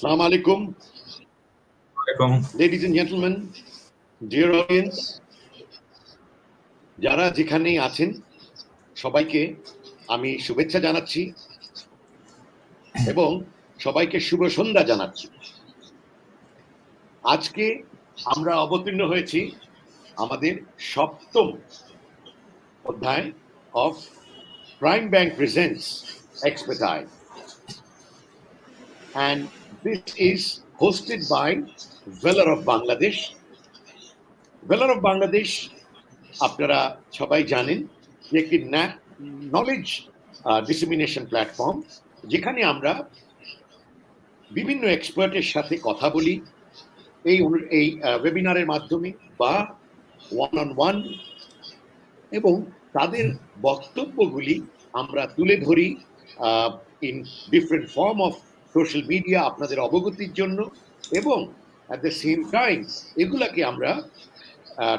Assalamu alaikum, Welcome. ladies and gentlemen, dear audience, যারা যেখানেই আছেন সবাইকে আমি শুভেচ্ছা জানাচ্ছি এবং সবাইকে শুভ সন্ধ্যা জানাচ্ছি। আজকে আমরা অবতীর্ণ হয়েছি আমাদের সপ্তম অধ্যায় of Prime Bank Presents Expertise, and this is hosted by Valor of Bangladesh. Valor of Bangladesh আপনারা সবাই জানেন যে একটি নলেজ ডিসেমিনেশন প্ল্যাটফর্ম, যেখানে আমরা বিভিন্ন এক্সপার্টের সাথে কথা বলি এই ওয়েবিনারের মাধ্যমে বা ওয়ান অন ওয়ান, এবং তাদের বক্তব্যগুলি আমরা তুলে ধরি in different form of social media আপনাদের অবগতির জন্য, এবং অ্যাট দ্য সেম টাইম এগুলাকে আমরা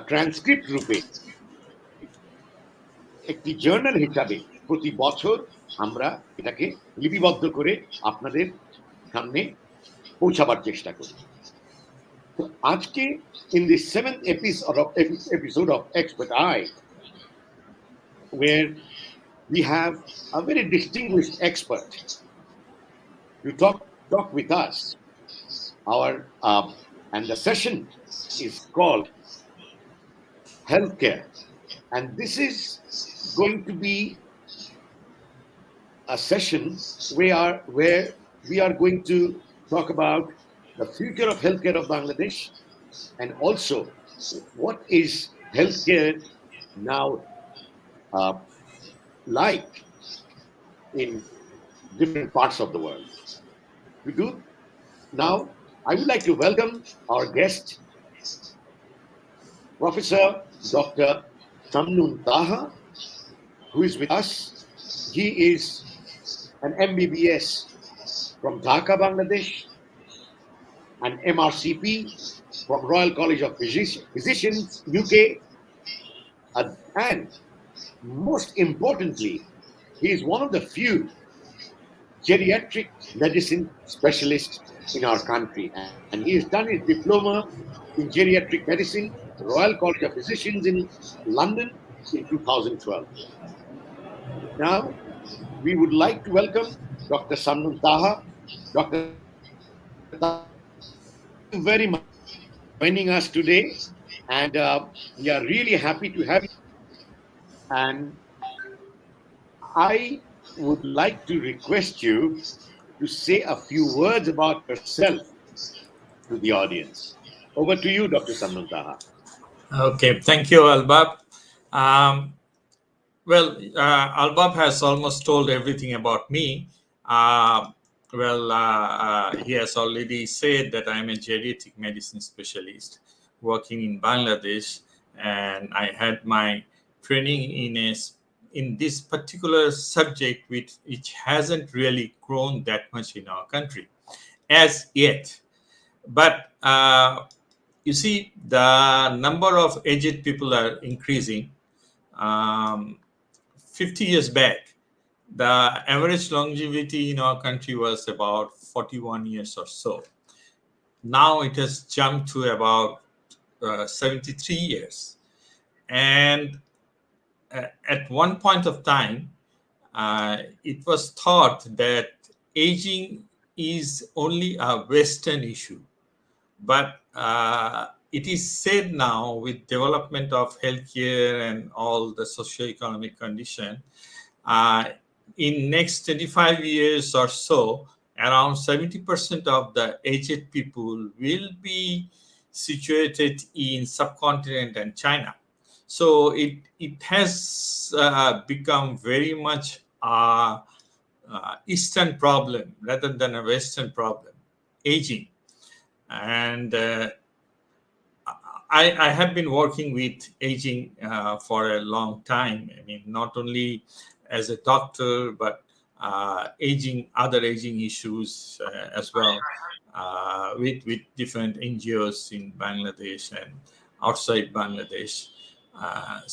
ট্রান্সক্রিপ্ট রূপে একটি জার্নাল হিসাবে প্রতি বছর আমরা এটাকে লিপিবদ্ধ করে আপনাদের সামনে পৌঁছাবার চেষ্টা করি। তো আজকে in the seventh episode of Expert Eye, where we have a very distinguished expert to talk with us, and the session is called Healthcare, and this is going to be a session where we are going to talk about the future of healthcare of Bangladesh, and also what is healthcare now like in different parts of the world. Now, I would like to welcome our guest, Professor Dr. Samnun Taha, who is with us. He is an MBBS from Dhaka, Bangladesh, an MRCP from Royal College of Physicians, UK, and most importantly, he is one of the few geriatric medicine specialists in our country, and he has done his diploma in geriatric medicine at the Royal College of Physicians in London in 2012. Now, we would like to welcome Dr. Samnun Taha. Dr. Taha, thank you very much for joining us today, and we are really happy to have you. And I would like to request you to say a few words about yourself to the audience. Over to you, Dr. Samnun Taha. Okay, thank you, Albab. Albab has almost told everything about me. He has already said that I'm a geriatric medicine specialist working in Bangladesh, and I had my training in this particular subject, which hasn't really grown that much in our country as yet. But you see, the number of aged people are increasing. 50 years back, the average longevity in our country was about 41 years or so. Now it has jumped to about 73 years. And at one point of time, it was thought that aging is only a Western issue. But it is said now, with development of healthcare and all the socio-economic condition, in next 25 years or so, around 70% of the aged people will be situated in subcontinent and China. So it has become very much a Eastern problem rather than a Western problem, aging. And I have been working with aging for a long time. I mean, not only as a doctor, but other aging issues as well, with different NGOs in Bangladesh and outside Bangladesh.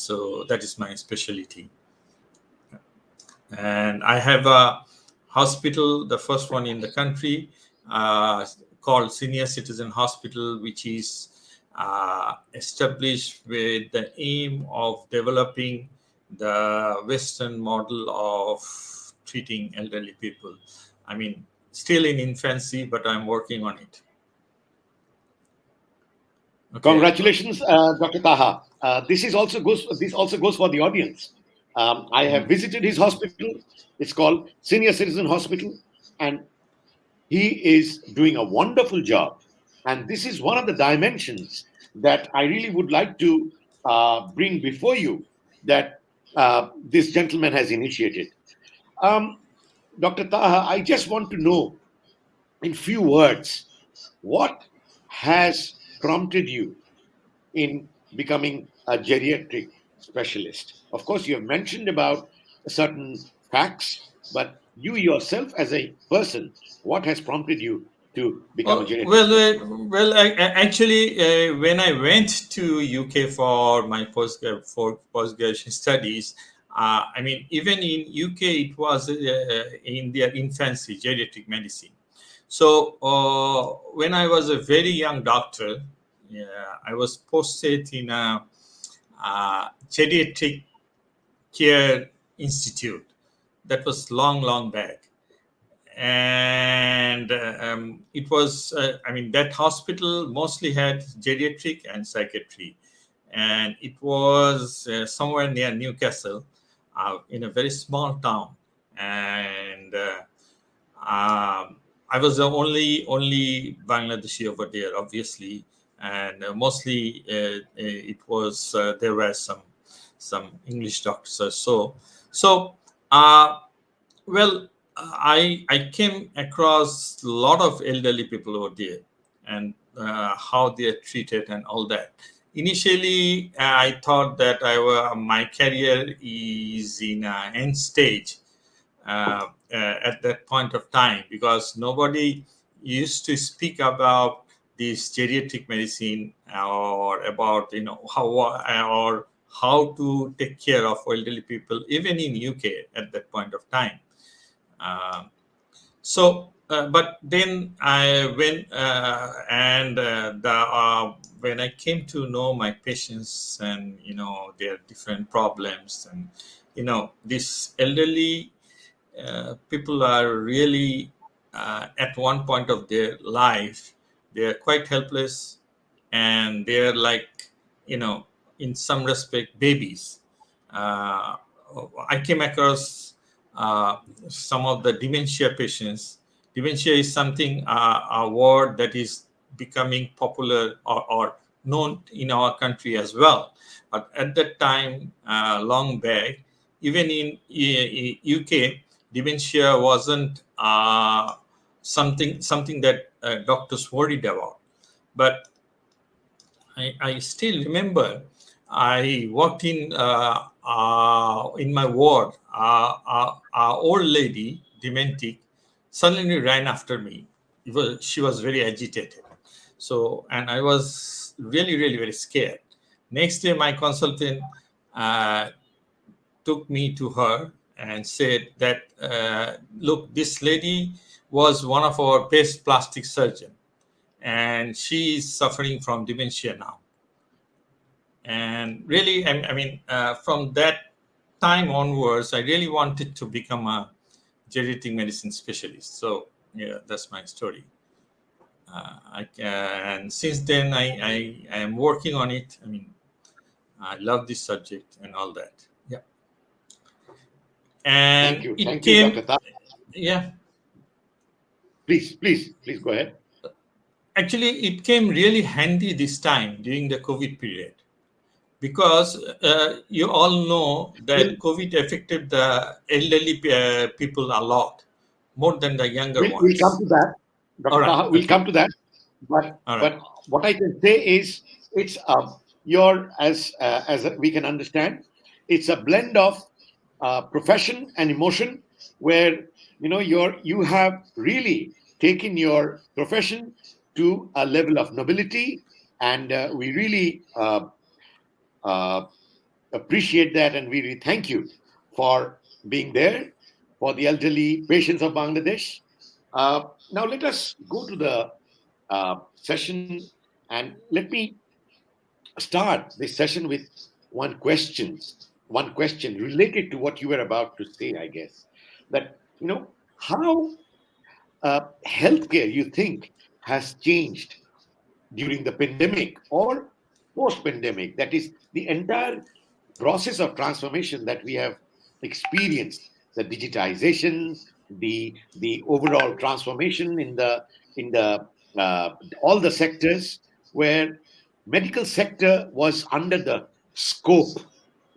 So that is my specialty. And I have a hospital, the first one in the country, uh, called Senior Citizen Hospital, which is established with the aim of developing the Western model of treating elderly people. I mean, still in infancy, but I'm working on it. Okay. Congratulations, Dr. Taha. This also goes for the audience. I have visited his hospital. It's called Senior Citizen Hospital, and he is doing a wonderful job. And this is one of the dimensions that I really would like to bring before you that this gentleman has initiated. Um, Dr. Taha, I just want to know in few words what has prompted you in becoming a geriatric specialist? Of course, you have mentioned about certain facts, but you yourself as a person, what has prompted you to become a Oh, geriatric well, specialist? actually, when I went to UK for my post-graduation studies, I mean, even in UK, it was in their infancy, geriatric medicine. So when I was a very young doctor, yeah, I was posted in a, geriatric care institute. That was long, long back, and it was I mean, that hospital mostly had geriatric and psychiatry, and it was somewhere near Newcastle, in a very small town. And I was the only Bangladeshi over there, obviously, and mostly it was there were some English doctors or so. So uh, well, I came across a lot of elderly people over there, and how they are treated and all that. Initially, I thought that my career is in an end stage at that point of time, because nobody used to speak about this geriatric medicine, or about, or how to take care of elderly people, even in UK at that point of time. um, but then I went, and when I came to know my patients, and their different problems, and this elderly people are really, at one point of their life, they are quite helpless, and they're like, you know in some respect, babies. uh, I came across uh, some of the dementia patients. Dementia is something, a word that is becoming popular, or known in our country as well. But at that time, long back, even in UK, dementia wasn't something that doctors worried about. But I still remember, I walked in my ward. Old lady, dementic, suddenly ran after me. She was very agitated. So, and I was really, really very scared. Next day, my consultant uh, took me to her and said that, look, this lady was one of our best plastic surgeon, and she is suffering from dementia now. And really, I mean, from that time onwards, I really wanted to become a geriatric medicine specialist. So yeah, that's my story. And since then, I am working on it. I mean, I love this subject and all that. Yeah. And it Thank you, Dr. came, Taha. yeah, Please go ahead. actually, it came really handy this time during the COVID period, because you all know We'll, that COVID affected the elderly people a lot, more than the younger we'll come ones. to that, All Dr. right. Taha. We'll Okay. come to that. But All right. but what I can say is it's your we can understand, it's a blend of profession and emotion, where you have really taken your profession to a level of nobility, and we really uh, appreciate that, and we really thank you for being there for the elderly patients of Bangladesh. Now let us go to the session, and let me start this session with one question related to what you were about to say, I guess. That, how healthcare, you think, has changed during the pandemic or post pandemic? That is the entire process of transformation that we have experienced, the digitization, the overall transformation in the all the sectors where medical sector was under the scope.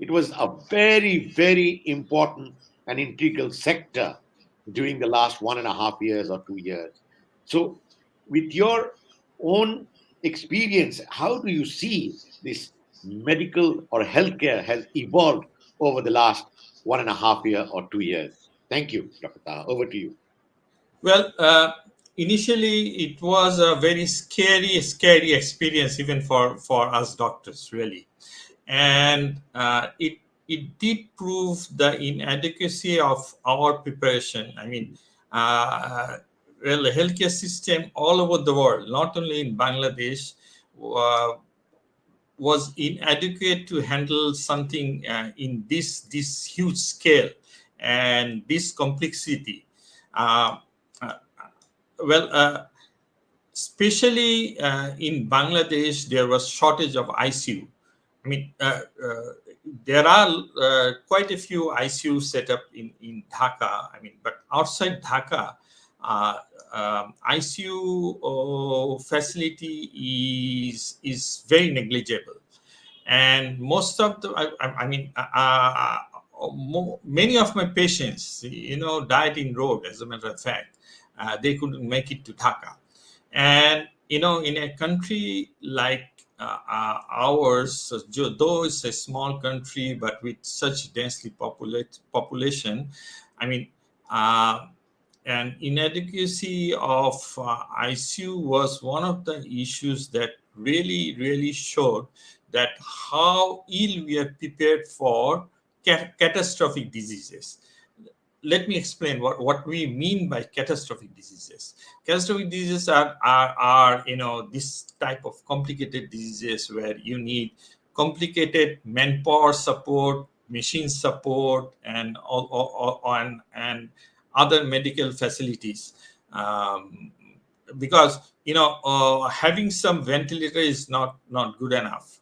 It was a very, very important and integral sector during the last 1.5 years or 2 years. So, with your own experience, how do you see this medical or healthcare has evolved over the last 1.5 year or 2 years? Thank you, Dr. Taha. Over to you. Well, initially it was a very scary experience, even for us doctors, really, and it did prove the inadequacy of our preparation. I mean, uh, well, the healthcare system all over the world, not only in Bangladesh, uh, was inadequate to handle something in this huge scale and this complexity. Uh, uh, well, especially in Bangladesh, there was shortage of ICU. I mean, there are quite a few ICU set up in Dhaka. I mean, but outside Dhaka, uh, ICU facility is very negligible, and most of the I mean many of my patients, died in road. As a matter of fact, they couldn't make it to Dhaka, and in a country like ours, though it's a small country, but with such densely population, I mean, uh, and inadequacy of ICU was one of the issues that really showed that how ill we are prepared for catastrophic diseases. Let me explain what we mean by catastrophic diseases. Catastrophic diseases are this type of complicated diseases where you need complicated manpower support, machine support, and and other medical facilities. Because having some ventilator is not good enough.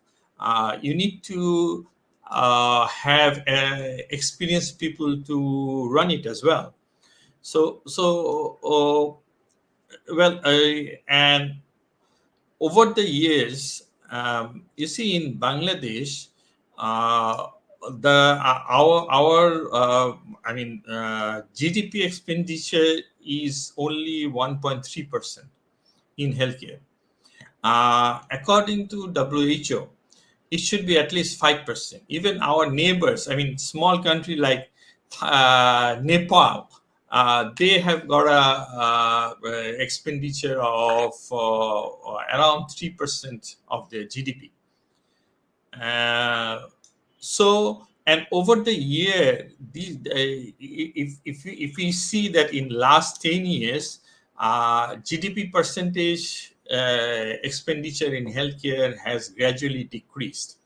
You need to have experienced people to run it as well. And over the years, you see in Bangladesh, uh, the our GDP expenditure is only 1.3% in healthcare. According to WHO, it should be at least 5%. Even our neighbors, I mean, small country like Nepal, they have got a expenditure of around 3% of their GDP. Uh, and over the year, if we see that in last 10 years, GDP percentage expenditure in healthcare has gradually decreased,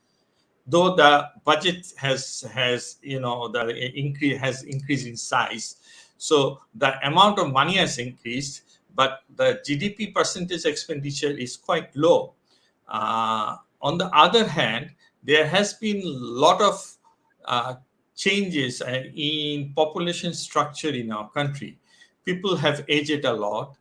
though the budget has the increase has increased in size. So the amount of money has increased, but the GDP percentage expenditure is quite low. On the other hand, there has been a lot of changes in population structure in our country. People have aged a lot,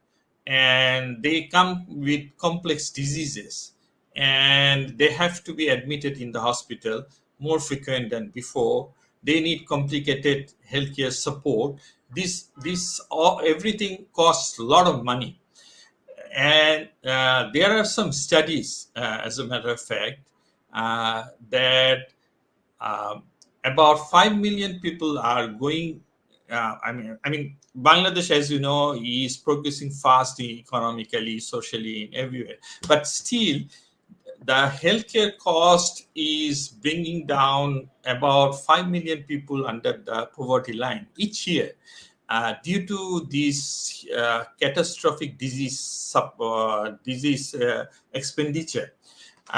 and they come with complex diseases, and they have to be admitted in the hospital more frequent than before. They need complicated healthcare support. This all everything costs a lot of money, and there are some studies, as a matter of fact, that um, about 5 million people are going. Bangladesh, as you know, is progressing fast economically, socially, in everywhere. But still, the healthcare cost is bringing down about 5 million people under the poverty line each year. due to these catastrophic disease expenditure.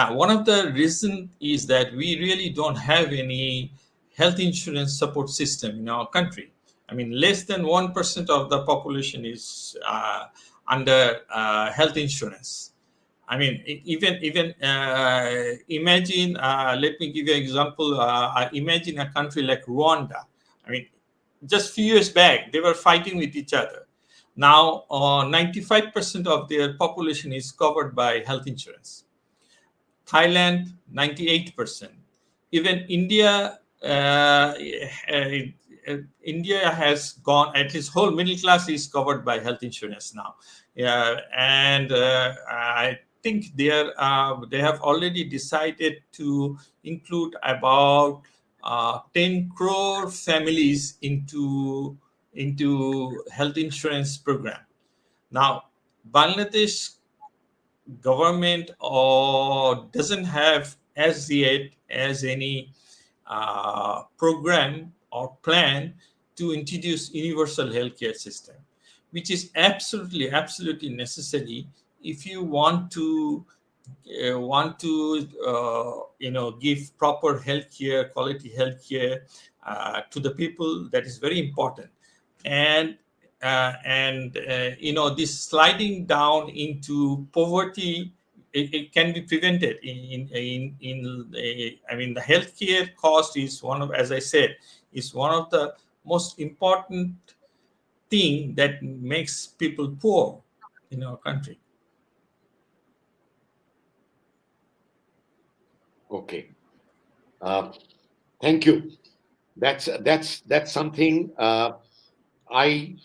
One of the reasons is that we really don't have any health insurance support system in our country. I mean, less than 1% of the population is under health insurance. I mean, even imagine. Let me give you an example. Imagine a country like Rwanda. I mean, just few years back, they were fighting with each other. Now, 95% of their population is covered by health insurance. Thailand, 98%. Even India, India has gone, at least whole middle class is covered by health insurance now. Yeah, and I think they have already decided to include about 10 crore families into health insurance program. Now, Bangladesh government or doesn't have as yet as any program or plan to introduce universal healthcare system, which is absolutely necessary if you want to give proper healthcare, quality healthcare to the people. That is very important. And this sliding down into poverty, it can be prevented I mean, the healthcare cost is one of, as I said, is one of the most important thing that makes people poor in our country. Okay. Uh, Thank you. That's something I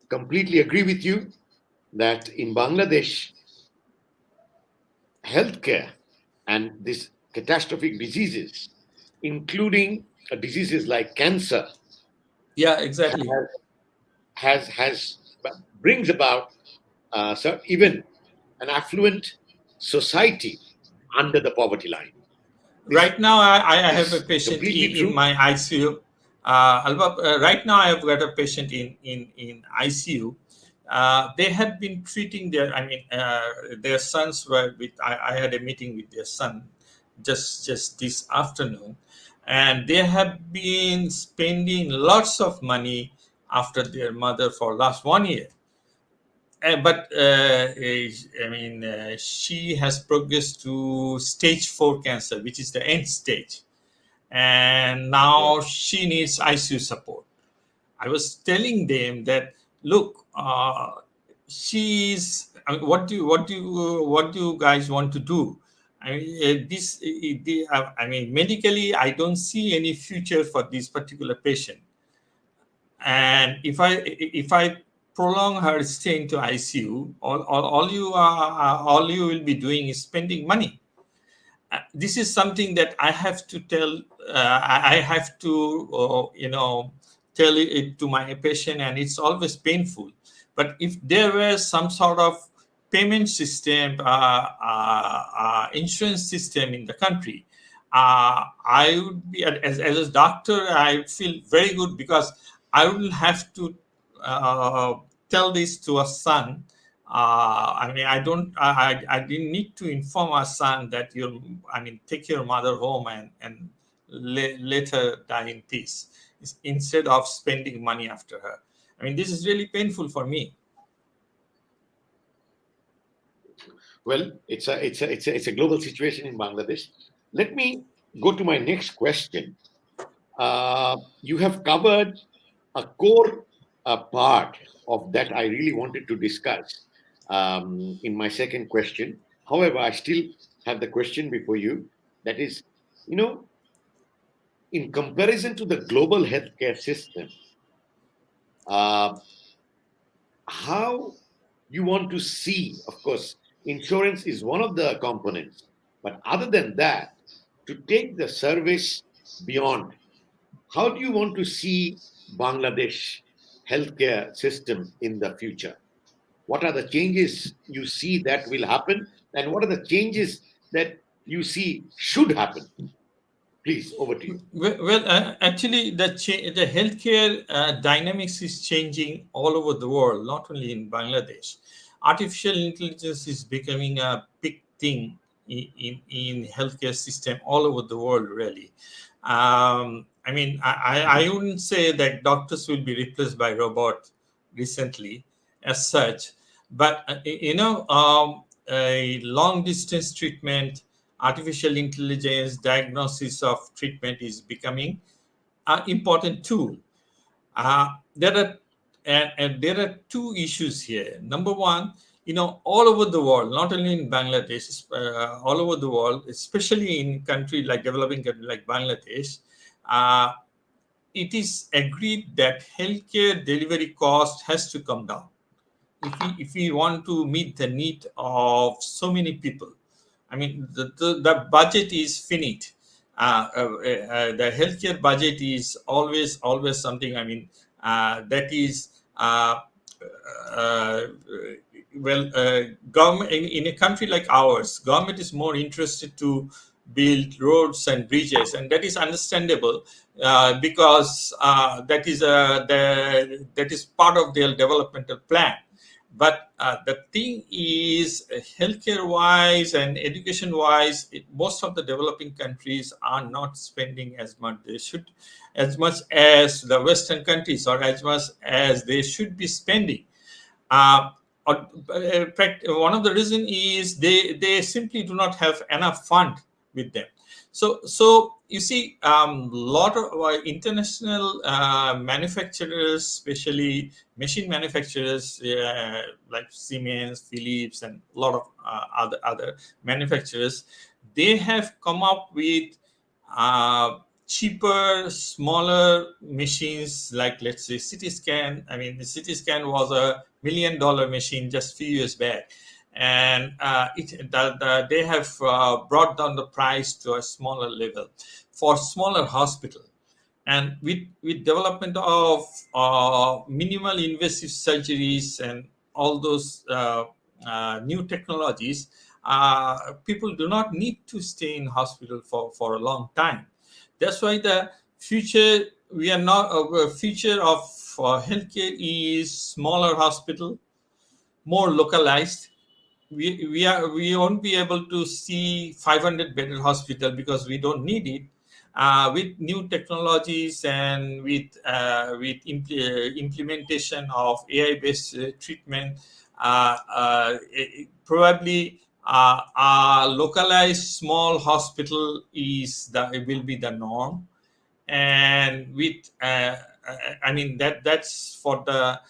completely agree with you that in Bangladesh, healthcare and these catastrophic diseases, including diseases like cancer, Yeah, exactly. has brings about so even an affluent society under the poverty line. This Right now, I have a is patient completely in true. my ICU. Right now, I have got a patient in ICU. They have been treating their sons were with. I had a meeting with their son just this afternoon, and they have been spending lots of money after their mother for last 1 year. But she has progressed to stage 4 cancer, which is the end stage, and Yeah. now she needs ICU support. I was telling them that, look, she's. What do you guys want to do? I mean, medically, I don't see any future for this particular patient, and if I prolong her stay into ICU, all you will be doing is spending money. This is something that I have to tell. I have to, tell it to my patient, and it's always painful. But if there were some sort of payment system, insurance system in the country, I would be as a doctor. I feel very good because I wouldn't have to uh, tell this to a son. I mean, I don't. I didn't need to inform our son that take your mother home and let her die in peace, instead of spending money after her. I mean, this is really painful for me. Well, it's a global situation in Bangladesh. Let me go to my next question. You have covered a core part of that I really wanted to discuss in my second question. However, I still have the question before you. That is, you know, in comparison to the global healthcare system, uh, how you want to see, of course, insurance is one of the components, but other than that, to take the service beyond, how do you want to see Bangladesh healthcare system in the future? What are the changes you see that will happen, and what are the changes that you see should happen? Please, over to you. Actually, the healthcare dynamics is changing all over the world, not only in Bangladesh. Artificial intelligence is becoming a big thing in healthcare system all over the world, really. I mean, I wouldn't say that doctors will be replaced by robot recently as such, but a long distance treatment, artificial intelligence diagnosis of treatment is becoming an important tool. uh, there are and there are two issues here. Number one, all over the world, not only in Bangladesh, all over the world, especially in country like developing country like Bangladesh, uh, it is agreed that healthcare delivery cost has to come down if we want to meet the need of so many people. I mean, the budget is finite. The healthcare budget is always something. I mean, that is uh, well, government in a country like ours, government is more interested to build roads and bridges, and that is understandable because that is part of their developmental plan. But the thing is, healthcare wise and education wise, most of the developing countries are not spending as much they should, as much as the Western countries, or as much as they should be spending. uh, One of the reason is they simply do not have enough fund with them. So you see, lot of international manufacturers, especially machine manufacturers like Siemens, Philips, and a lot of other manufacturers, they have come up with uh, cheaper, smaller machines, like, let's say, CT scan. I mean, the CT scan was a $1 million machine just few years back, and they have brought down the price to a smaller level for smaller hospital. And with development of minimal invasive surgeries and all those new technologies, people do not need to stay in hospital for a long time. That's why the future we are not future of healthcare is smaller hospital, more localized. We won't be able to see 500 bedded hospital because we don't need it. With new technologies and with implementation of AI based treatment, probably a localized small hospital will be the norm. And with I mean, that's for the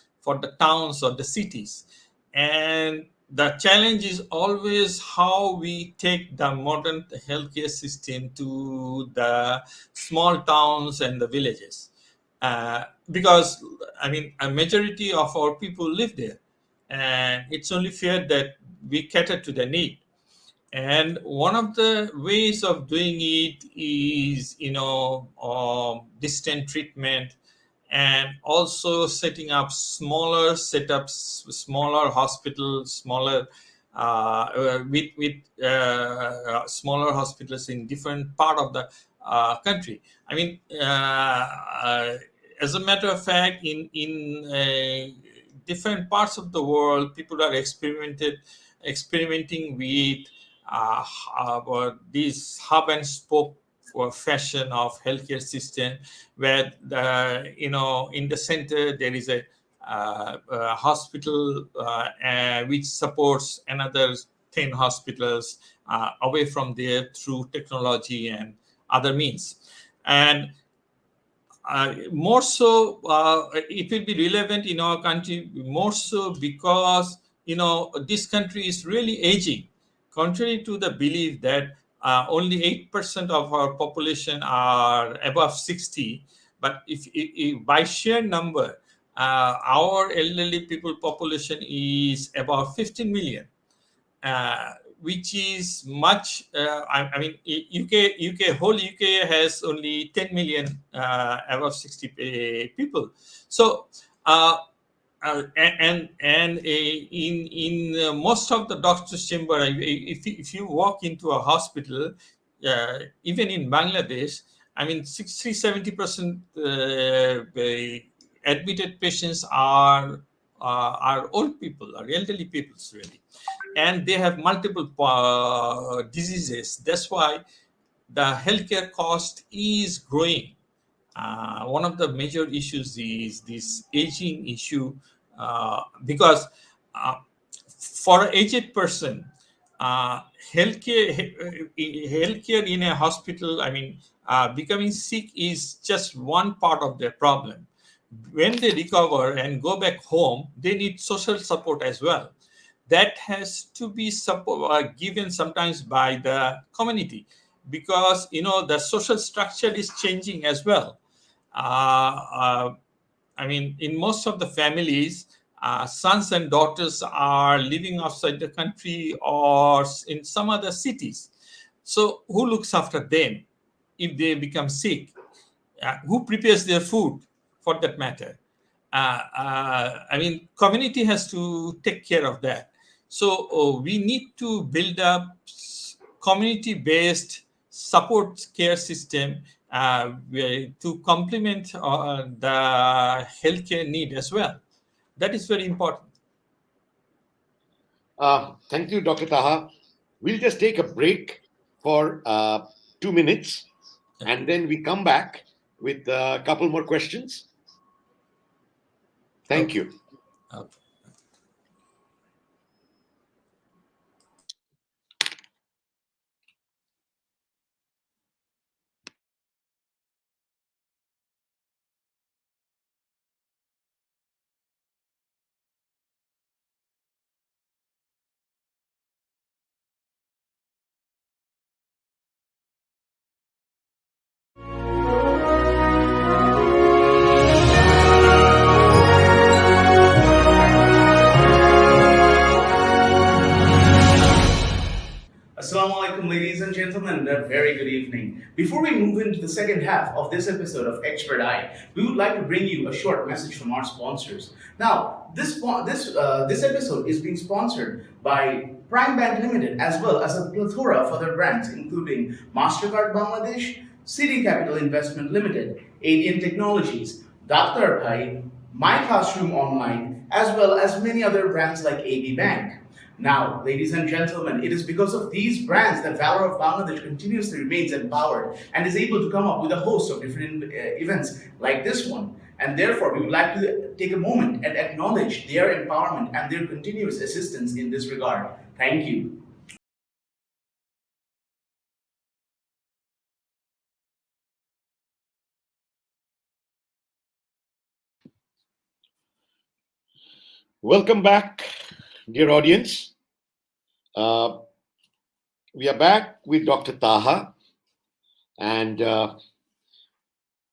towns or the cities. And the challenge is always how we take the modern healthcare system to the small towns and the villages, because I mean, a majority of our people live there, and it's only fair that we cater to the need. And one of the ways of doing it is, distant treatment, and also setting up smaller setups, smaller hospitals, smaller with smaller hospitals in different part of the country. I mean, as a matter of fact, in different parts of the world, people are experimenting with this hub and spoke for fashion of healthcare system, where in the center there is a hospital which supports another 10 hospitals away from there through technology and other means. And more so, it will be relevant in our country more so because this country is really aging, contrary to the belief that only 8% of our population are above 60. But if by sheer number, our elderly people population is about 15 million, uh, which is much. I mean, whole UK has only 10 million above 60 people. So, in most of the doctor's chamber, if you walk into a hospital, even in Bangladesh, I mean, 60-70% admitted patients are old people, are elderly people, really, and they have multiple diseases. That's why the healthcare cost is growing. One of the major issues is this aging issue, because uh, for an aged person, uh, healthcare in a hospital, I mean, becoming sick is just one part of their problem. When they recover and go back home, they need social support as well. That has to be given sometimes by the community, because the social structure is changing as well. uh, uh, I mean, in most of the families, sons and daughters are living outside the country or in some other cities. So, who looks after them if they become sick? Who prepares their food, for that matter? I mean, community has to take care of that. So, we need to build up community-based support care system to complement the healthcare need as well. That is very important. Thank you, Dr. Taha. We'll just take a break for 2 minutes, and then we come back with a couple more questions. Thank Okay. you. Okay. Assalamu alaikum, ladies and gentlemen, and a very good evening. Before we move into the second half of this episode of Expert Eye, we would like to bring you a short message from our sponsors. Now, this episode is being sponsored by Prime Bank Limited, as well as a plethora of other brands, including Mastercard Bangladesh, City Capital Investment Limited, Alien Technologies, Dr. Bhai, My Classroom Online, as well as many other brands like AB Bank. Now, ladies and gentlemen, it is because of these brands that Valor of Bangladesh continuously remains empowered and is able to come up with a host of different events like this one. And therefore, we would like to take a moment and acknowledge their empowerment and their continuous assistance in this regard. Thank you. Welcome back, dear audience. Uh, we are back with Dr. Taha, and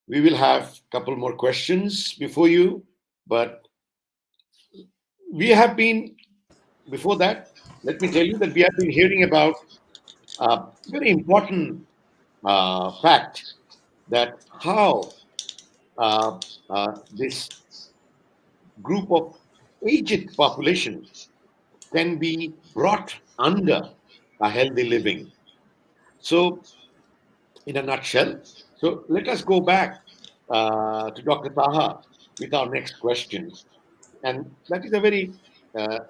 we will have a couple more questions before you. But we have been, before that, let me tell you that we have been hearing about a very important fact that how this group of aged population can be brought under a healthy living. So, in a nutshell, so let us go back to Dr. Taha with our next question. And that is a very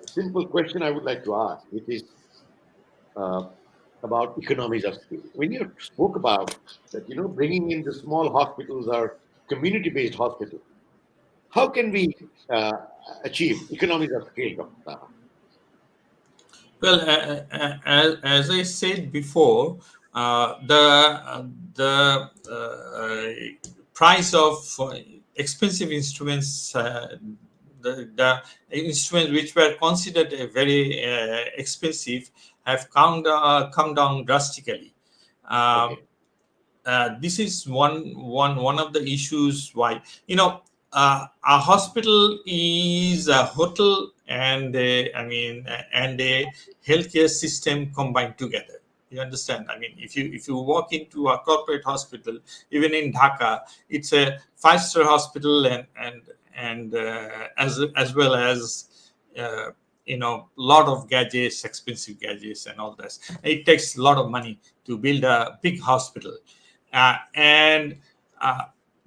simple question I would like to ask, which is uh, about economies of scale. When you spoke about that, bringing in the small hospitals or community-based hospitals, how can we uh, achieve economies of scale, Dr. Taha? Well, as I said before, the price of expensive instruments, the instruments which were considered very expensive, have come down drastically. Um, Okay. this is one of the issues why, a hospital is a hotel and a healthcare system combined together. You understand? I mean, if you walk into a corporate hospital, even in Dhaka, it's a five-star hospital, and as well as lot of gadgets, expensive gadgets, and all this. It takes a lot of money to build a big hospital, and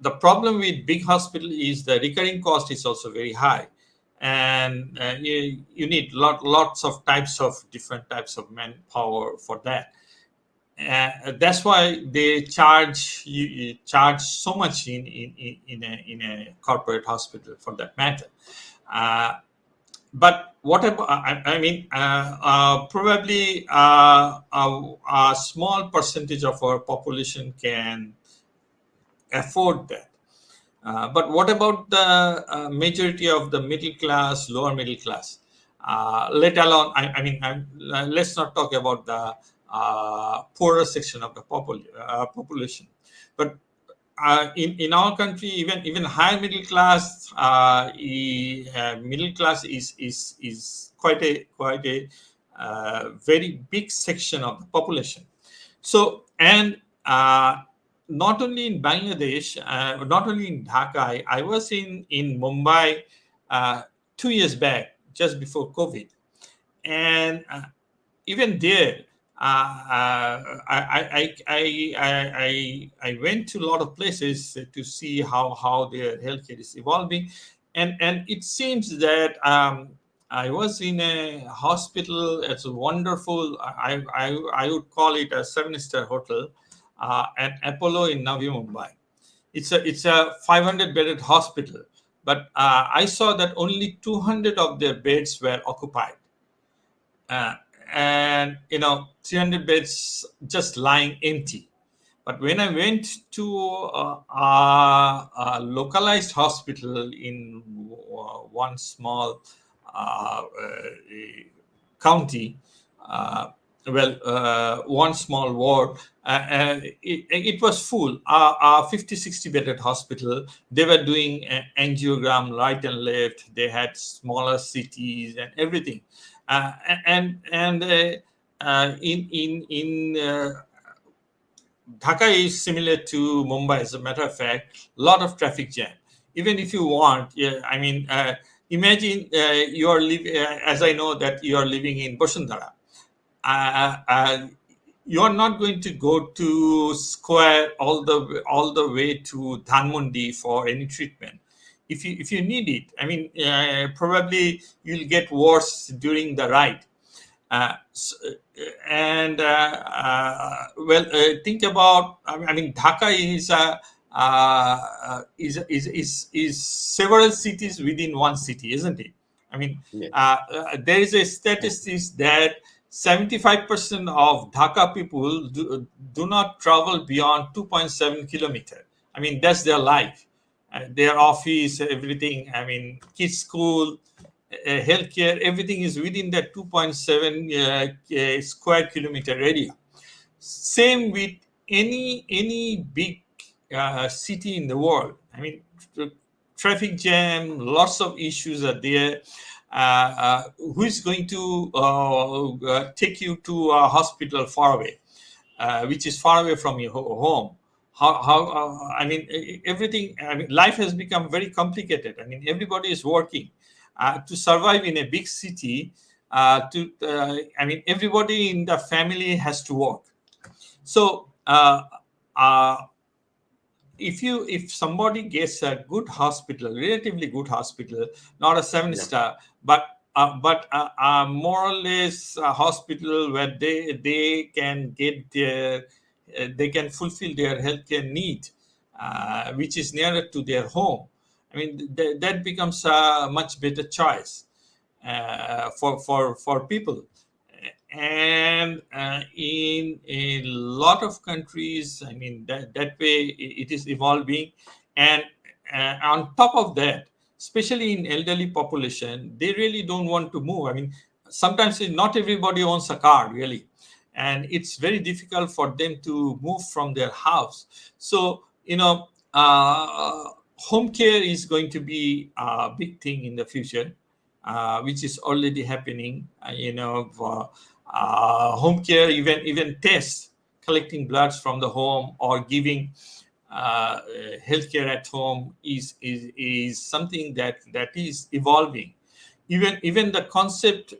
the problem with big hospital is the recurring cost is also very high, and you need lots of different types of manpower for that. That's why they you charge so much in a corporate hospital, for that matter. Uh, but what about, I mean, probably a small percentage of our population can afford that. But what about the majority of the middle class, lower middle class? Let alone, let's not talk about the poorer section of the population. But in our country, even higher middle class, middle class is quite a very big section of the population. So, and not only in Bangladesh, not only in Dhaka, I was in Mumbai 2 years back, just before COVID, and even there, I went to a lot of places to see how their healthcare is evolving, and it seems that I was in a hospital. It's a wonderful. I would call it a 7-star hotel, at Apollo in Navi Mumbai. It's a 500 bedded hospital, but I saw that only 200 of their beds were occupied, uh, and 300 beds just lying empty. But when I went to a localized hospital in one small county, one small ward, it was full. A 50-60 bedded hospital. They were doing angiogram right and left. They had smaller cities and everything, and in Dhaka is similar to Mumbai, as a matter of fact. A lot of traffic jam. Even if you want, yeah, I mean, imagine you are living, as I know that you are living in Bosundara. You are not going to go to Square all the way to Dhanmondi for any treatment. If you need it, I mean, probably you'll get worse during the ride. And think about. I mean, Dhaka is several cities within one city, isn't it? I mean, Yes. there is a statistics that 75% of Dhaka people do not travel beyond 2.7 kilometer. I mean, that's their life, their office, everything. I mean, kids' school, healthcare, everything is within that 2.7 square kilometer area. Same with any big city in the world. I mean, traffic jam, lots of issues are there. Who is going to take you to a hospital far away, which is far away from your home? I mean, everything. I mean, life has become very complicated. I mean, everybody is working to survive in a big city. I mean, everybody in the family has to work. So uh, if somebody gets a good hospital, relatively good hospital, not a seven Yeah. star, but more or less a hospital where they can get they can fulfill their healthcare need, which is nearer to their home. I mean, that becomes a much better choice for people. And in a lot of countries, I mean, that way it is evolving. And on top of that, especially in elderly population, they really don't want to move. I mean, sometimes not everybody owns a car, really, and it's very difficult for them to move from their house. So home care is going to be a big thing in the future, which is already happening. Home care, even tests, collecting bloods from the home or giving healthcare at home is something that is evolving. even the concept,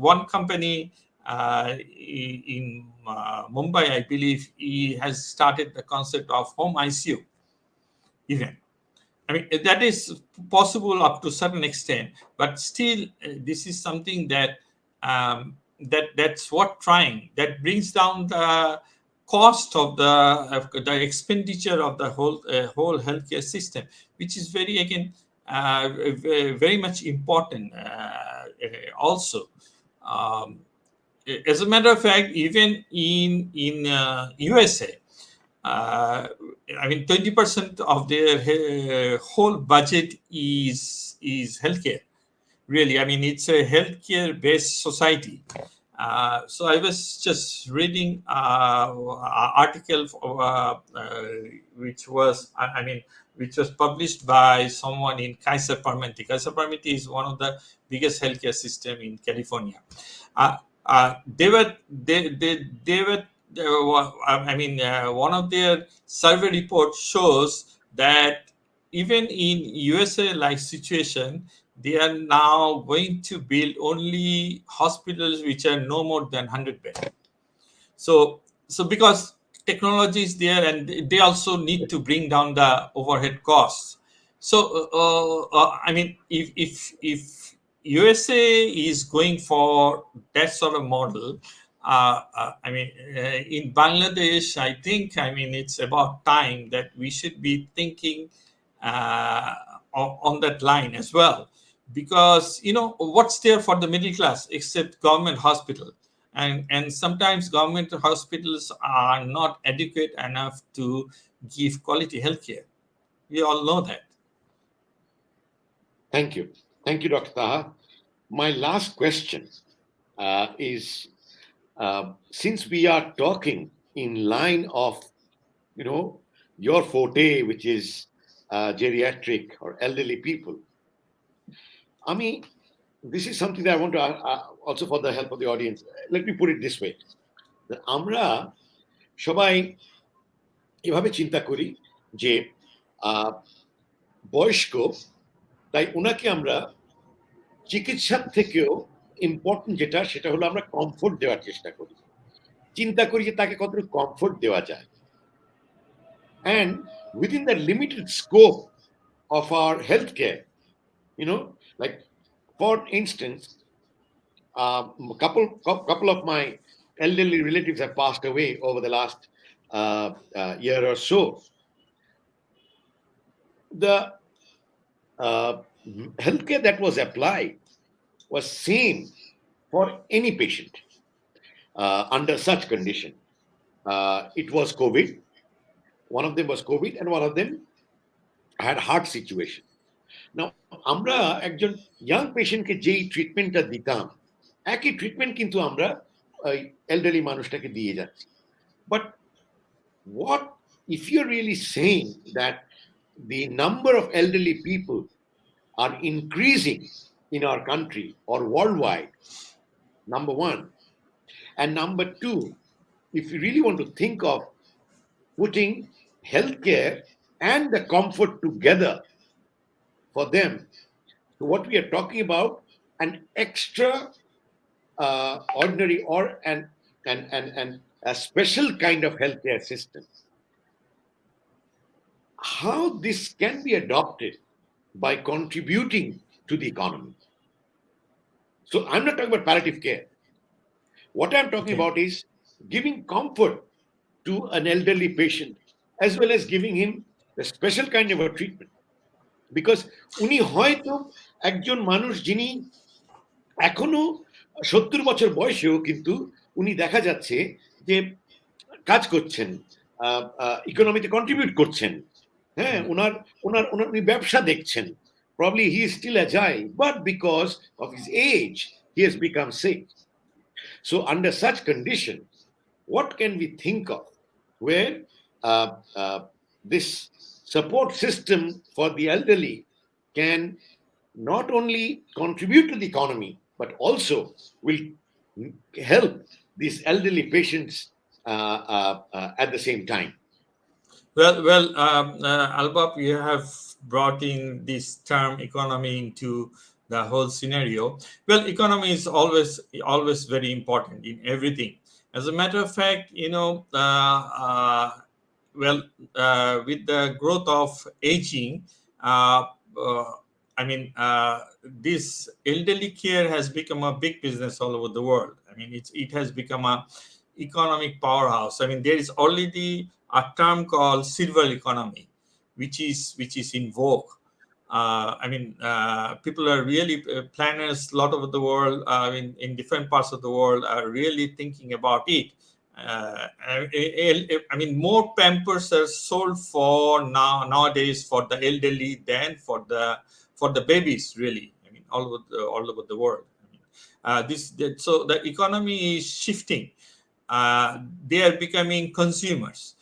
one company in Mumbai, I believe, he has started the concept of home ICU. Even, I mean, that is possible up to certain extent, but still, this is something that that's what trying that brings down the cost of the expenditure of the whole healthcare system, which is very, again, very much important, also. Um, as a matter of fact, even in USA, uh, I mean, 20% of their whole budget is healthcare. Really, I mean, it's a healthcare based society. So I was just reading an article which was, I mean, which was published by someone in Kaiser Permanente. Kaiser Permanente is one of the biggest healthcare system in California. Uh, they were I mean, one of their survey reports shows that even in USA like situation, they are now going to build only hospitals which are no more than 100 beds. So because technology is there, and they also need to bring down the overhead costs. So I mean, if USA is going for that sort of model, I mean, in Bangladesh, I think, I mean, it's about time that we should be thinking uh, on that line as well, because what's there for the middle class except government hospital, and sometimes government hospitals are not adequate enough to give quality healthcare. We all know that. Thank you. Thank you, Dr. Taha. My last question is, since we are talking in line of, your forte, which is geriatric or elderly people, I mean, this is something that I want to, also for the help of the audience, let me put it this way. that আমরা সবাই এভাবে চিন্তা করি যে আহ, বয়স্ক, তাই ওনাকে আমরা চিকিৎসার থেকেও ইম্পর্টেন্ট যেটা, সেটা হলো আমরা কমফোর্ট দেওয়ার চেষ্টা করি, চিন্তা করি যে তাকে কতটুকু কমফোর্ট দেওয়া যায়, and within the limited scope of our healthcare, like for instance, couple of my elderly relatives have passed away over the last year or so. The healthcare that was applied was same for any patient under such condition. It was COVID. One of them was COVID, and one of them had heart situation. Now, আমরা একজন young পেশেন্টকে যেই ট্রিটমেন্টটা দিতাম, একই treatment কিন্তু আমরা ওই এল্ডারলি মানুষটাকে দিয়ে যাচ্ছি। But what if you're really saying that the number of elderly people are increasing in our country or worldwide, number one, and number two, if you really want to think of putting healthcare and the comfort together for them, so what we are talking about, an extra ordinary or and a special kind of healthcare system. How this can be adopted by contributing to the economy. So I'm not talking about palliative care. What I'm talking about is giving comfort to an elderly patient, as well as giving him a special kind of a treatment. Because উনি হয়তো একজন মানুষ যিনি এখনো 70 বছর বয়সেও কিন্তু উনি দেখা যাচ্ছে যে কাজ করছেন, ইকোনমিতে কন্ট্রিবিউট করছেন, হ্যাঁ, ওনার ওনার ওনার উনি ব্যবসা দেখছেন, probably he is still agile, but because of his age he has become sick. So under such condition, what can we think of where this support system for the elderly can not only contribute to the economy, but also will help these elderly patients at the same time? Well, Albab, you have brought in this term economy into the whole scenario. Well, economy is always very important in everything. As a matter of fact, well, with the growth of aging, uh, uh, this elderly care has become a big business all over the world. I mean, it has become a economic powerhouse. I mean, there is already a term called silver economy, which is in vogue. People are really planners a lot over the world. In different parts of the world are really thinking about it. More Pampers are sold for nowadays for the elderly than for the babies. Really, all over the world. So the economy is shifting. They are becoming consumers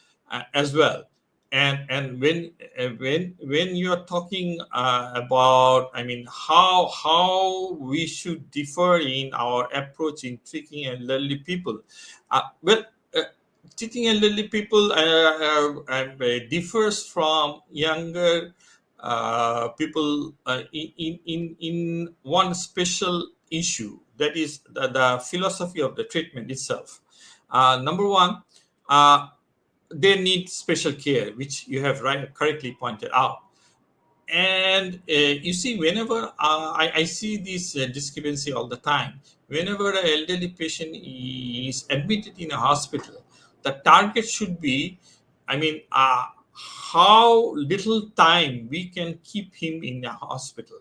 as well. And when you are talking about, how we should differ in our approach in treating elderly people. Well, uh, treating elderly people differs from younger people in one special issue, that is the philosophy of the treatment itself. Number one, uh, they need special care, which you have correctly pointed out. And you see, whenever I see this discrepancy all the time. Whenever an elderly patient is admitted in a hospital, the target should be, how little time we can keep him in a hospital.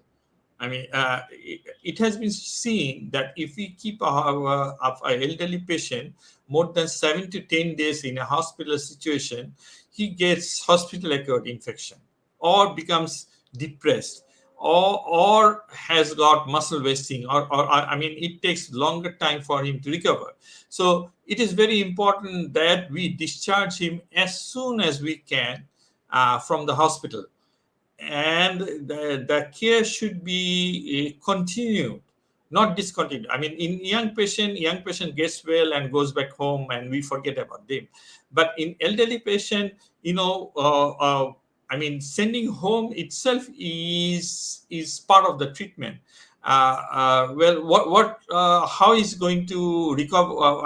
It has been seen that if we keep our elderly patient more than 7 to 10 days in a hospital situation, he gets hospital-acquired infection, or becomes depressed, or has got muscle wasting, it takes longer time for him to recover. So it is very important that we discharge him as soon as we can from the hospital, and the care should be continued, not discontinued. In young patient gets well and goes back home and we forget about them. But in elderly patient, sending home itself is part of the treatment. Well, what how he's going to recover,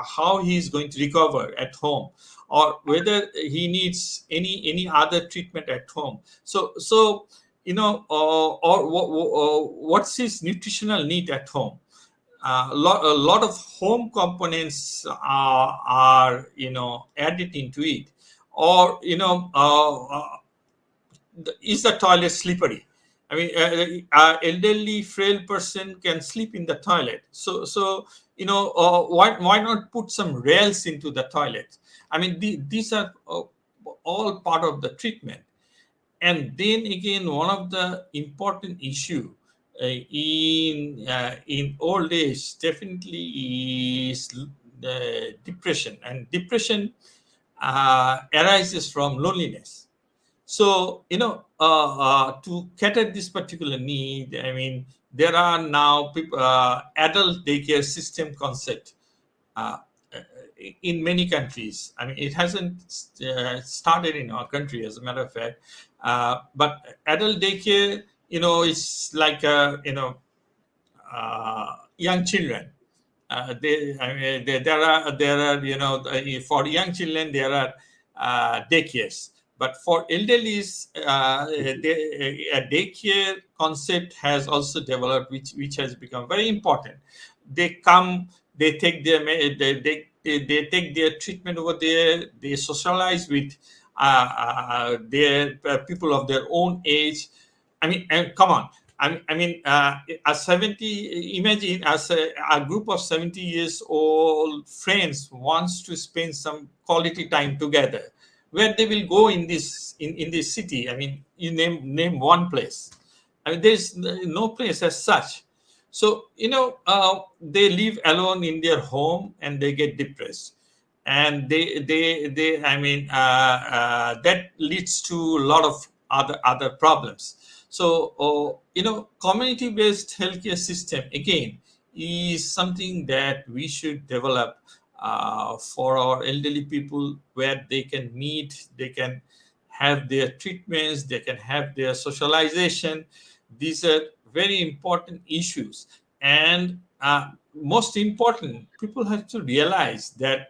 how he's going to recover at home, or whether he needs any other treatment at home. So what's his nutritional need at home. A lot of home components are added into it. Or is the toilet slippery? Elderly frail person can sleep in the toilet. So why not put some rails into the toilet? These are all part of the treatment. And then again, one of the important issue in old age definitely is depression. And depression arises from loneliness. So to cater this particular need, there are now adult daycare system concept uh, in many countries. It hasn't started in our country, as a matter of fact. But adult daycare, is like young children. There are for young children there are daycares, but for elderly, a daycare concept has also developed, which has become very important. They come, they take their they take their treatment over there. They socialize with their people of their own age. And come on. A 70, imagine as a group of 70 years old friends wants to spend some quality time together. Where they will go in this city? You name one place. There's no place as such. So they live alone in their home and they get depressed, and that leads to a lot of other problems. So community based healthcare system again is something that we should develop for our elderly people, where they can meet, they can have their treatments, they can have their socialization. These are very important issues. And most important, people have to realize that,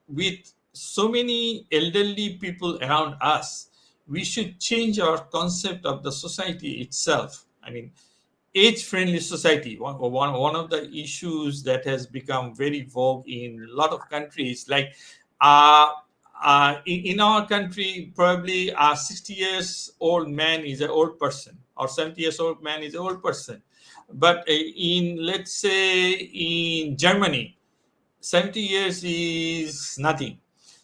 with so many elderly people around us, we should change our concept of the society itself. I mean, age-friendly society. One of the issues that has become very vogue in a lot of countries, like uh, in our country, probably a 60 years old man is an old person, or 70 years old man is an old person. But in, let's say, in Germany, 70 years is nothing.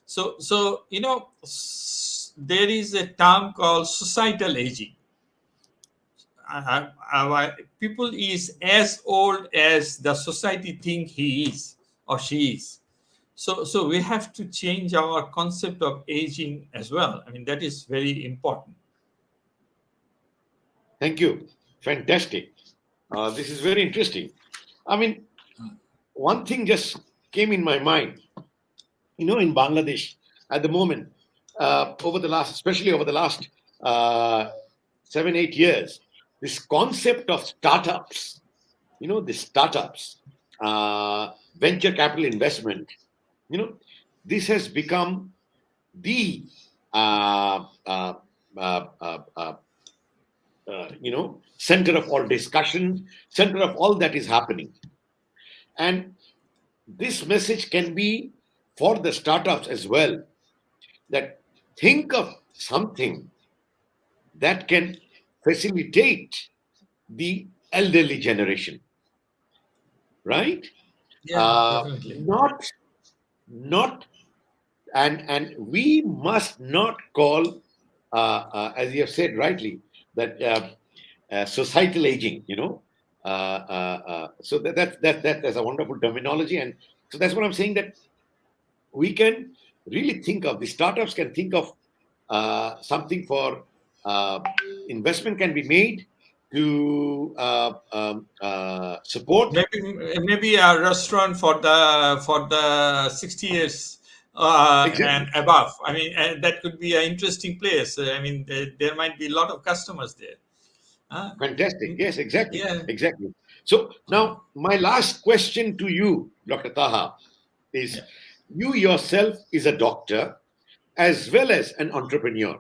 So there is a term called societal aging. People is as old as the society think he is or she is. So we have to change our concept of aging as well. I mean, that is very important. Thank you. Fantastic. This is very interesting. I mean, one thing just came in my mind. In Bangladesh at the moment, over the last, especially over the last 7, 8 years, this concept of startups, the startups, venture capital investment, you know, this has become the center of all discussion, center of all that is happening. And this message can be for the startups as well, that think of something that can facilitate the elderly generation, right? Yeah, definitely. Not and we must not call, as you have said rightly, that societal aging. So that's a wonderful terminology, and so that's what I'm saying, that we can really think of, the startups can think of something for uh, investment can be made to support. Maybe a restaurant for the 60 years and Exactly. above. I mean, that could be an interesting place. I mean, there might be a lot of customers there. Uh, Fantastic. Yes, exactly. yeah. Exactly. So now, my last question to you, Dr. Taha, is, Yeah. you yourself is a doctor as well as an entrepreneur.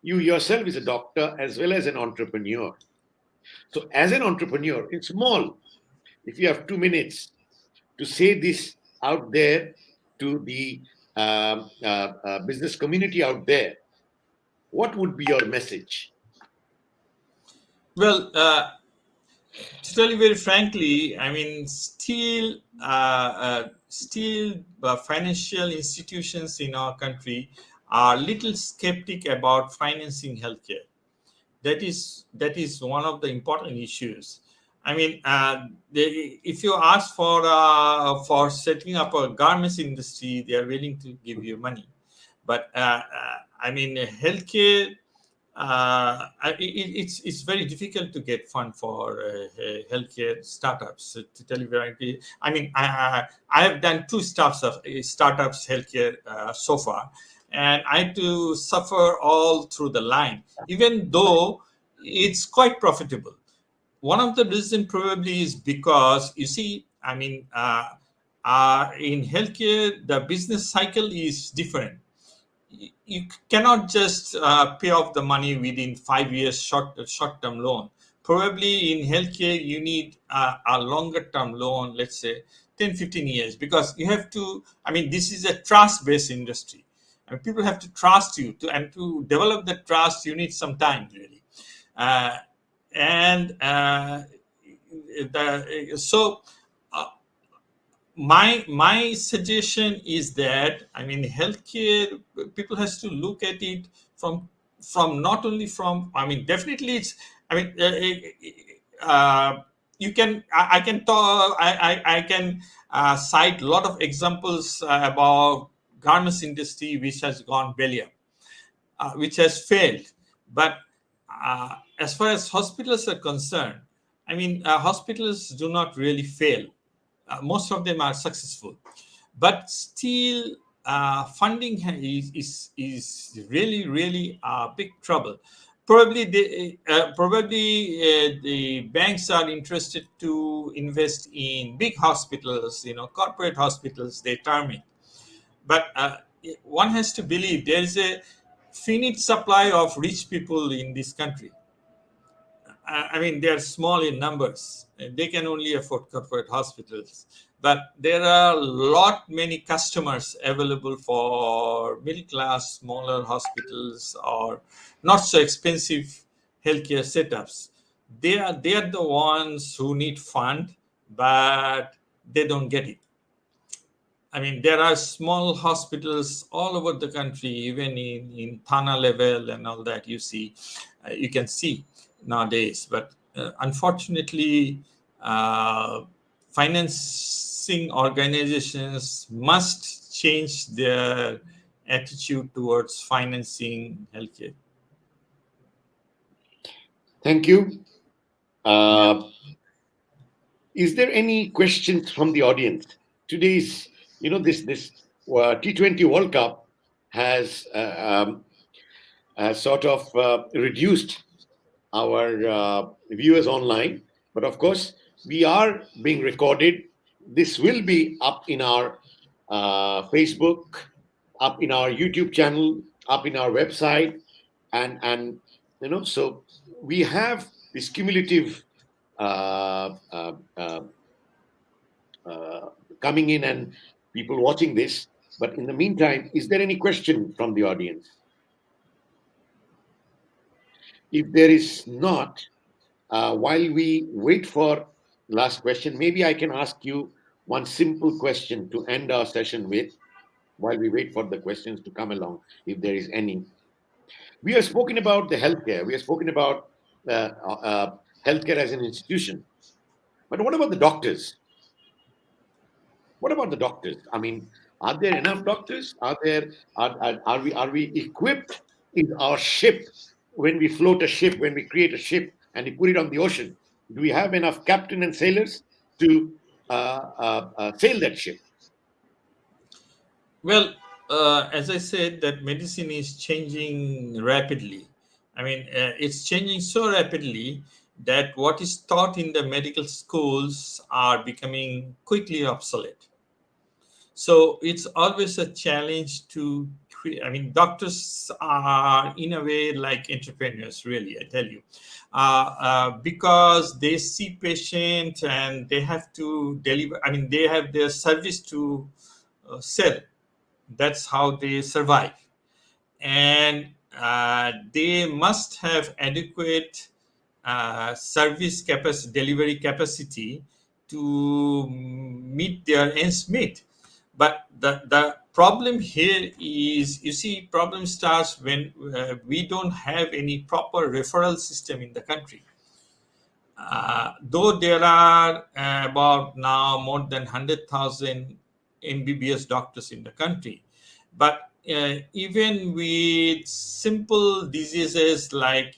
You yourself is a doctor as well as an entrepreneur. So, as an entrepreneur, in small, if you have 2 minutes to say this out there to the business community out there, what would be your message? Well, to tell you very frankly, I mean, still, financial institutions in our country are little skeptic about financing healthcare. That is one of the important issues. I mean, if you ask for setting up a garments industry, they are willing to give you money. But I mean, healthcare, it's very difficult to get fund for healthcare startups. To tell you frankly, I mean, I have done two startups healthcare so far, and I had to suffer all through the line, even though it's quite profitable. One of the reason probably is because, you see, I mean, in healthcare, the business cycle is different. You cannot just pay off the money within 5 years short term loan. Probably in healthcare you need a longer term loan, let's say 10, 15 years, because you have to, I mean, this is a trust based industry. I mean, people have to trust you, and to develop that trust you need some time, really. uh, and so uh, my suggestion is that, I mean, healthcare, people has to look at it from not only from, I mean, definitely it's, I mean, you can, I can talk, I can cite a lot of examples about garments industry which has gone belly up, which has failed. But as far as hospitals are concerned, I mean, hospitals do not really fail. Most of them are successful. But still, funding is really big trouble. Probably the banks are interested to invest in big hospitals, corporate hospitals, they term it. But one has to believe there is a finite supply of rich people in this country. I mean, they are small in numbers. They can only afford corporate hospitals. But there are many customers available for middle class, smaller hospitals or not so expensive healthcare setups. They are the ones who need fund, but they don't get it. I mean, there are small hospitals all over the country, even in Thana level and all that. You can see nowadays. But unfortunately, uh, financing organizations must change their attitude towards financing healthcare. Thank you. Yeah. Is there any questions from the audience? Today's, this T20 World Cup has sort of reduced our viewers online, but of course we are being recorded. This will be up in our Facebook, up in our YouTube channel, up in our website, and so we have this cumulative uh, uh, uh, uh, coming in and people watching this. But in the meantime, is there any question from the audience? If there is not, while we wait for last question, maybe I can ask you one simple question to end our session with while we wait for the questions to come along, if there is any. We have spoken about the healthcare. We have spoken about healthcare as an institution. But what about the doctors? What about the doctors? I mean, are there enough doctors? Are we equipped in our ship when we float a ship, when we create a ship and we put it on the ocean? Do we have enough captain and sailors to sail that ship? Well, as I said, that medicine is changing rapidly. I mean, it's changing so rapidly that what is taught in the medical schools are becoming quickly obsolete. So it's always a challenge to create. I mean, doctors are in a way like entrepreneurs, really, I tell you, because they see patient and they have to deliver. I mean, they have their service to sell. That's how they survive. And they must have adequate service capacity, delivery capacity to meet their ends meet. But the problem here is, you see, problem starts when we don't have any proper referral system in the country. Though there are about now more than 100,000 MBBS doctors in the country, but even with simple diseases like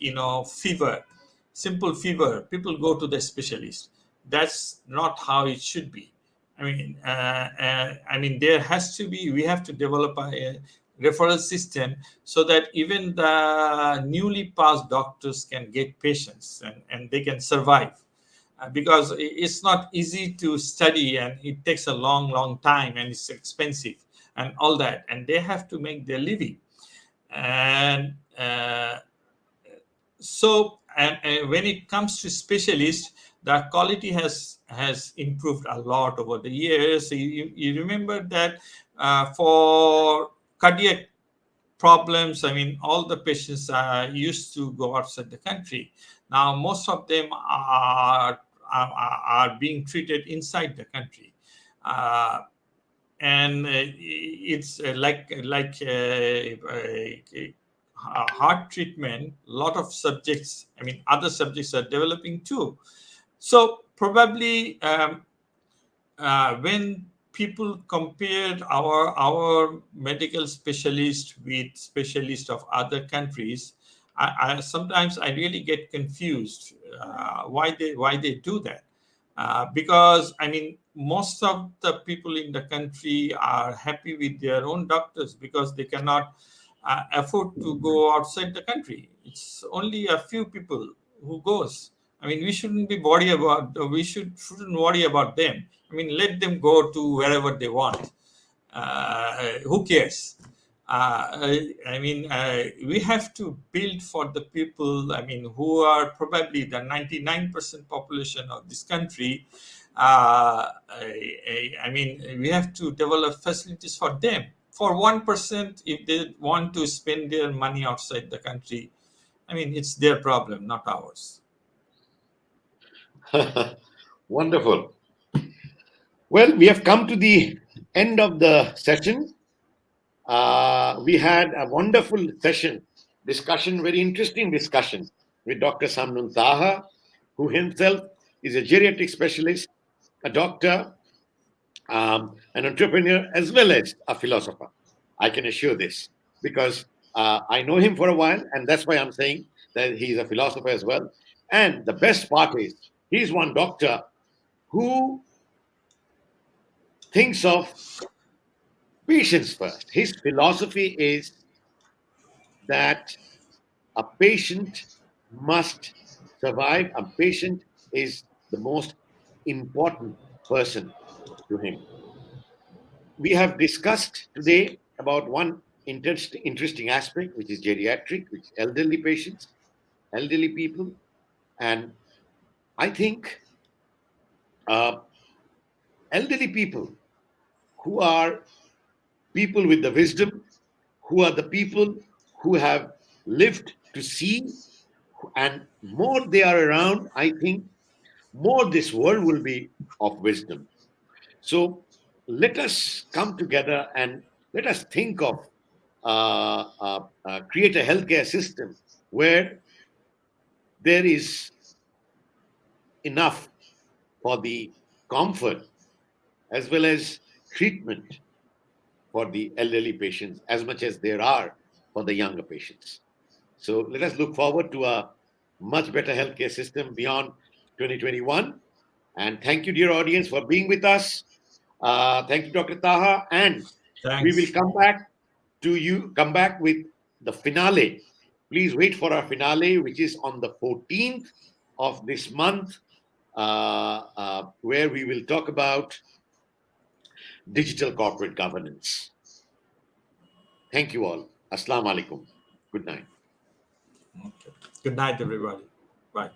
simple fever, people go to the specialist. That's not how it should be. I mean, there has to be. We have to develop a referral system so that even the newly passed doctors can get patients and they can survive. Because it's not easy to study and it takes a long time and it's expensive and all that, and they have to make their living. And when it comes to specialists, the quality has improved a lot over the years. You remember that for cardiac problems, I mean, all the patients used to go outside the country. Now most of them are being treated inside the country. uh, and it's heart treatment, a lot of subjects, I mean, other subjects are developing too. So probably when people compared our medical specialist with specialists of other countries, sometimes I really get confused why they do that. Because I mean, most of the people in the country are happy with their own doctors because they cannot afford to go outside the country. It's only a few people who goes. I mean, we shouldn't worry about them. I mean, let them go to wherever they want. Who cares? We have to build for the people, I mean, who are probably the 99% population of this country. We have to develop facilities for them. For 1%, if they want to spend their money outside the country, I mean, it's their problem, not ours. Wonderful. Well, we have come to the end of the session. We had a wonderful discussion, very interesting discussion with Dr. Samnun Taha, who himself is a geriatric specialist, a doctor, an entrepreneur, as well as a philosopher. I can assure this because I know him for a while, and that's why I'm saying that he's a philosopher as well. And the best part is he's one doctor who thinks of patients first. His philosophy is that a patient must survive. A patient is the most important person to him. We have discussed today about one interesting aspect, which is geriatric, which is elderly patients, elderly people. And I think uh, elderly people who are people with the wisdom, who are the people who have lived to see, and more they are around, I think more this world will be of wisdom. So let us come together and let us think of create a healthcare system where there is enough for the comfort as well as treatment for the elderly patients as much as there are for the younger patients. So let us look forward to a much better healthcare system beyond 2021. And thank you, dear audience, for being with us. Thank you, Dr. Taha. And we will Thanks. come back with the finale. Please wait for our finale, which is on the 14th of this month, where we will talk about digital corporate governance. Thank you all. Assalamu alaikum. Good night. Okay. Good night, everybody. Bye.